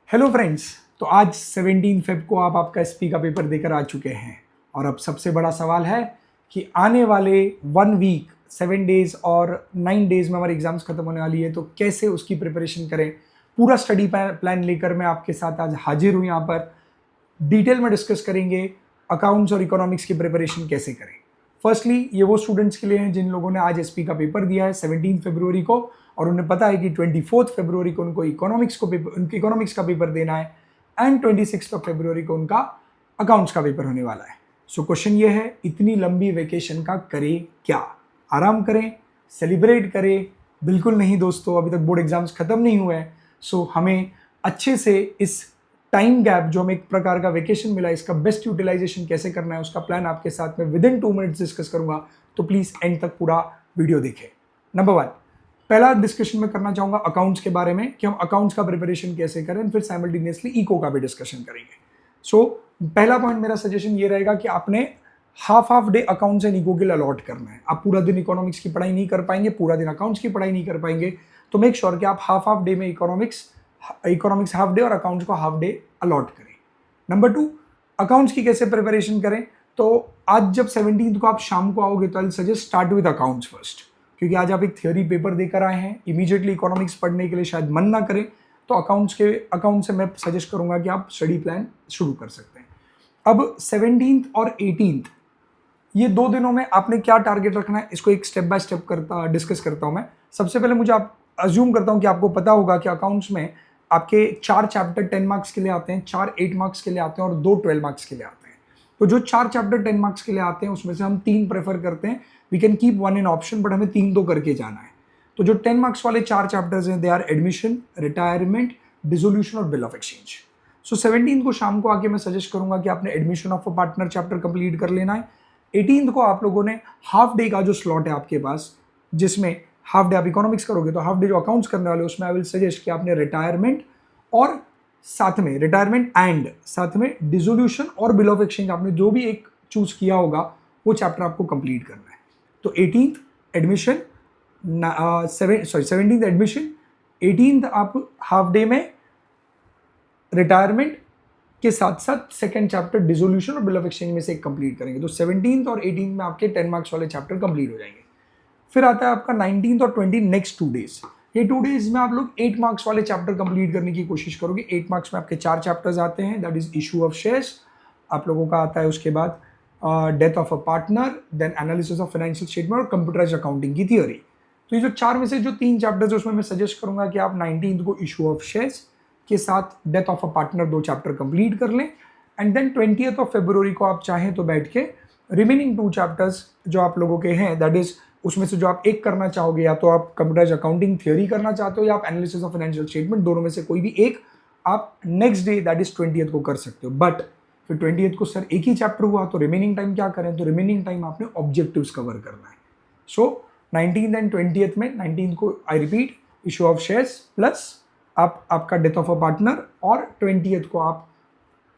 Hello friends. तो आज 17 Feb को आप आपका एसपी का पेपर देकर आ चुके हैं और अब सबसे बड़ा सवाल है कि आने वाले 1 वीक 7 डेज और 9 डेज में हमारी एग्जाम्स खत्म होने वाली है, तो कैसे उसकी प्रिपरेशन करें। पूरा स्टडी प्लान लेकर मैं आपके साथ आज हाजिर हूँ। यहाँ पर डिटेल में डिस्कस करेंगे अकाउंट्स और इकोनॉमिक्स की प्रिपरेशन कैसे करें। फर्स्टली ये वो स्टूडेंट्स के लिए हैं जिन लोगों ने आज एसपी का पेपर दिया है 17 फरवरी को और उन्हें पता है कि 24 फरवरी को उनको इकोनॉमिक्स का पेपर देना है एंड 26 फरवरी को उनका अकाउंट्स का पेपर होने वाला है। सो क्वेश्चन ये है, इतनी लंबी वेकेशन का करें क्या? आराम करें, सेलिब्रेट करें? बिल्कुल नहीं दोस्तों, अभी तक बोर्ड एग्जाम्स खत्म नहीं हुए हैं। सो हमें अच्छे से इस टाइम गैप जो हमें एक प्रकार का वेकेशन मिला, इसका बेस्ट यूटिलाइजेशन कैसे करना है उसका प्लान आपके साथ में विदिन 2 मिनट्स डिस्कस करूंगा। तो प्लीज एंड तक पूरा वीडियो देखें। नंबर 1, पहला डिस्कशन में करना चाहूंगा अकाउंट्स के बारे में कि हम अकाउंट्स का प्रिपरेशन कैसे करें, फिर साइमल्टेनियसली इको का भी डिस्कशन करेंगे। सो पहला पॉइंट मेरा सजेशन ये रहेगा कि आपने half day accounts and eco के लिए अलॉट करना है। आप पूरा दिन इकोनॉमिक्स की पढ़ाई नहीं कर पाएंगे, पूरा दिन अकाउंट्स की पढ़ाई नहीं कर पाएंगे, तो मेक श्योर कि आप हाफ डे में इकोनॉमिक्स हाफ डे और अकाउंट्स को हाफ डे अलॉट करें। नंबर 2, अकाउंट्स की कैसे प्रिपरेशन करें। तो आज जब 17 को आप शाम को आओगे तो I suggest start with accounts first, क्योंकि आज आप एक थियोरी पेपर देकर आए हैं, इमीडिएटली इकोनॉमिक्स पढ़ने के लिए शायद मन ना करें, तो अकाउंट से मैं सजेस्ट करूंगा कि आप स्टडी प्लान शुरू कर सकते हैं। अब 17 और 18 ये 2 दिनों में आपने क्या टारगेट रखना है, इसको एक स्टेप बाय स्टेप डिस्कस करता हूं मैं। सबसे पहले मुझे आप अज्यूम करता हूं कि आपको पता होगा कि अकाउंट्स में आपके 4 चैप्टर 10 मार्क्स के लिए आते हैं, 4 8 मार्क्स के लिए आते हैं और 2 12 मार्क्स के लिए आते हैं। तो जो 4 चैप्टर 10 मार्क्स के लिए आते हैं उसमें से हम 3 प्रेफर करते हैं। We can keep 1 in option, but हमें 3 तो करके जाना है। तो जो 10 मार्क्स वाले 4 चैप्टर्स हैं, they are admission, retirement, dissolution और बिल ऑफ एक्सचेंज। सो 17 को शाम को आके मैं सजेस्ट करूंगा कि आपने admission of a partner chapter complete कर लेना है। 18 को आप लोगों ने हाफ डे का जो स्लॉट है आपके पास, जिसमें हाफ डे आप इकोनॉमिक्स करोगे, तो हाफ डे जो अकाउंट्स करने वाले उसमें आई विल सजेस्ट कि आपने रिटायरमेंट और साथ में डिसोल्यूशन और बिल ऑफ एक्सचेंज, आपने जो भी एक चूज किया होगा वो चैप्टर आपको कंप्लीट करना है। तो 18th admission, 17th admission, 18th आप हाफ डे में रिटायरमेंट के साथ साथ सेकंड चैप्टर डिसोल्यूशन और बिल ऑफ एक्सचेंज में से एक कंप्लीट करेंगे। तो 17th और 18th में आपके 10 मार्क्स वाले चैप्टर कंप्लीट हो जाएंगे। फिर आता है आपका 19th और 20 नेक्स्ट 2 डेज। ये 2 डेज में आप लोग 8 मार्क्स वाले चैप्टर कंप्लीट करने की कोशिश करोगे। 8 मार्क्स में आपके 4 चैप्टर्स आते हैं, that is issue of shares आप लोगों का आता है, उसके बाद death of a partner, then analysis of financial statement और कंप्यूटराइज अकाउंटिंग की थियोरी। तो ये जो 4 में से जो 3 चैप्टर्स है उसमें मैं सजेस्ट करूंगा कि आप 19th को इशू ऑफ शेयर्स के साथ death of a partner 2 chapter complete कर लें and then 20th of February को आप चाहें तो बैठ के रिमेनिंग 2 चैप्टर्स जो आप लोगों के हैं, दैट इज उसमें से जो आप एक करना चाहोगे, या तो आप कंप्यूटराइज अकाउंटिंग थियोरी करना चाहते हो या आप एनालिसिस ऑफ फाइनेंशियल स्टेटमेंट, दोनों में से कोई भी एक आप next day that is 20th को कर सकते हो। बट फिर 20th को सर एक ही चैप्टर हुआ तो रिमेनिंग टाइम क्या करें, तो रिमेनिंग टाइम आपने ऑब्जेक्टिव्स कवर करना है। सो 19th एंड 20th में 19th को I repeat issue of shares plus आपका डेथ ऑफ अ पार्टनर, और 20th को आप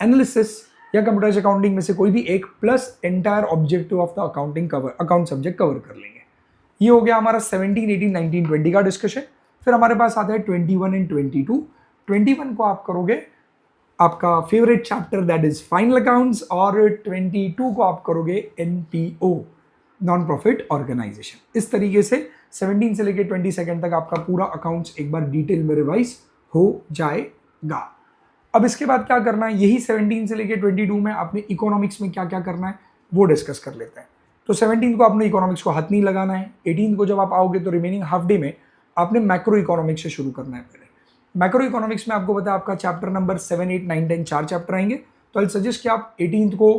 एनालिसिस या कंप्यूटराइज अकाउंटिंग में से कोई भी एक plus entire objective of the account subject cover कर लेंगे। ये हो गया हमारा 17, 18, 19, 20 का डिस्कशन। फिर हमारे पास आता है 21 एंड 22। 21 को आप करोगे आपका favourite chapter that is final accounts, और 22 को आप करोगे एनपीओ, नॉन प्रॉफिट ऑर्गेनाइजेशन। इस तरीके से 17 से लेकर 22 तक आपका पूरा अकाउंट्स एक बार डिटेल में रिवाइज हो जाएगा। अब इसके बाद क्या करना है, यही 17 से लेकर 22 में आपने इकोनॉमिक्स में क्या क्या करना है वो डिस्कस कर लेते हैं। तो 17 को आपने इकोनॉमिक्स को हाथ नहीं लगाना है। 18 को जब आप आओगे तो रिमेनिंग हाफ डे में आपने मैक्रो इकोनॉमिक्स से शुरू करना है। पहले मैक्रो इकोनॉमिक्स में आपको पता है आपका चैप्टर नंबर 7, 8, 9, 10 4 चैप्टर आएंगे। तो आई सजेस्ट कि आप 18 को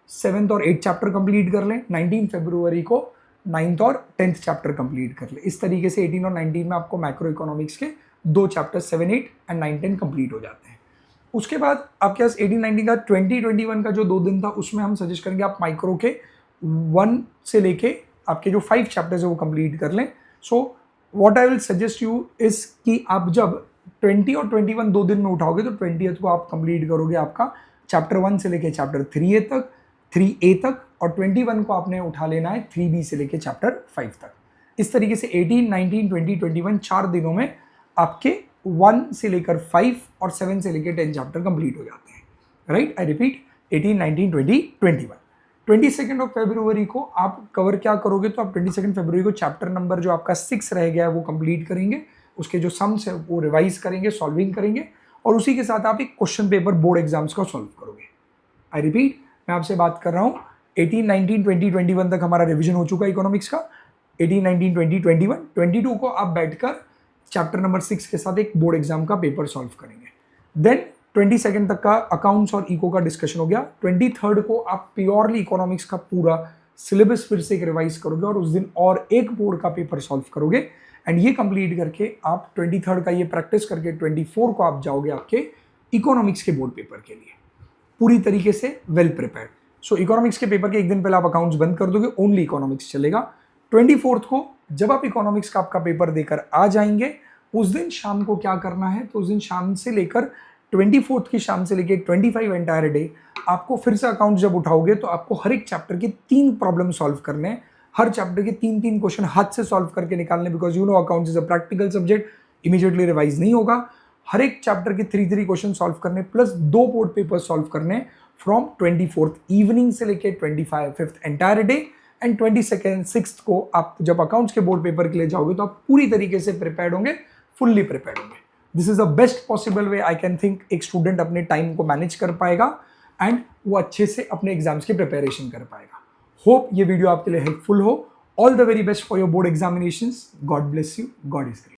7th और 8th चैप्टर कंप्लीट कर लें, 19 फरवरी को 9th और 10th चैप्टर कंप्लीट कर लें। इस तरीके से 18 और 19 में आपको मैक्रो इकोनॉमिक्स के 2 चैप्टर 7, 8 एंड 9, 10 कंप्लीट हो जाते हैं। उसके बाद आपके पास 18, 19 का 20, 21 का जो 2 दिन था उसमें हम सजेस्ट करेंगे आप माइक्रो के 1 से लेके आपके जो 5 चैप्टर्स है वो कंप्लीट कर लें। So what I will suggest you is कि आप जब 20 और 21 2 दिन में उठाओगे तो 20th को आप कंप्लीट करोगे आपका चैप्टर 1 से लेके चैप्टर 3A तक, और 21 को आपने उठा लेना है 3B से लेके चैप्टर 5 तक। इस तरीके से 18, 19, 20, 21 4 दिनों में आपके 1 से लेकर 5 और 7 से लेकर 10 चैप्टर कंप्लीट हो जाते हैं, right. I repeat, 18, 19, 20, 21। 22 of February को आप कवर क्या करोगे, तो आप 22 फरवरी को चैप्टर नंबर जो आपका 6 रह गया है वो कंप्लीट करेंगे, उसके जो सम्स है वो रिवाइज करेंगे, सॉल्विंग करेंगे, और उसी के साथ आप एक क्वेश्चन पेपर बोर्ड एग्जाम्स का सॉल्व करोगे। आई रिपीट, मैं आपसे बात कर रहा हूँ 18, 19, 20, 21 तक हमारा रिवीजन हो चुका है इकोनॉमिक्स का। 18, 19, 20, 21, 22 को आप बैठकर चैप्टर नंबर 6 के साथ एक बोर्ड एग्जाम का पेपर सॉल्व करेंगे। देन 22 तक का अकाउंट्स और इको का डिस्कशन हो गया। 23 को आप प्योरली इकोनॉमिक्स का पूरा सिलेबस फिर से एक रिवाइज करोगे और उस दिन और एक बोर्ड का पेपर सॉल्व करोगे, एंड ये कंप्लीट करके आप 23 का ये प्रैक्टिस करके 24 को आप जाओगे आपके इकोनॉमिक्स के बोर्ड पेपर के लिए पूरी तरीके से वेल प्रिपेयर्ड। सो इकोनॉमिक्स के पेपर के एक दिन पहले आप अकाउंट्स बंद कर दोगे, ओनली इकोनॉमिक्स चलेगा। 24 को जब आप इकोनॉमिक्स का आपका पेपर देकर आ जाएंगे, उस दिन शाम को क्या करना है, तो उस दिन शाम से लेकर 24 की शाम से लेकर 25 एंटायर डे आपको फिर से अकाउंट जब उठाओगे तो आपको हर एक चैप्टर के 3 प्रॉब्लम सॉल्व करने हैं, हर चैप्टर के 3-3 क्वेश्चन हाथ से सॉल्व करके निकालने, because you know accounts is a practical subject, immediately revise नहीं होगा। हर एक चैप्टर के 3-3 क्वेश्चन सॉल्व करने प्लस 2 बोर्ड पेपर सॉल्व करने फ्रॉम 24 इवनिंग से लेकर 25 एंटायर डे, एंड 22 को आप जब अकाउंट्स के बोर्ड पेपर के लिए जाओगे तो आप पूरी तरीके से प्रिपेयर्ड होंगे, फुल्ली प्रिपेयर्ड होंगे। This is the best possible way I can think एक स्टूडेंट अपने टाइम को मैनेज कर पाएगा एंड वो अच्छे से अपने एग्जाम्स की प्रिपरेशन कर पाएगा। होप ये वीडियो आपके लिए हेल्पफुल हो। All the very best for your board examinations. God bless you. God is great.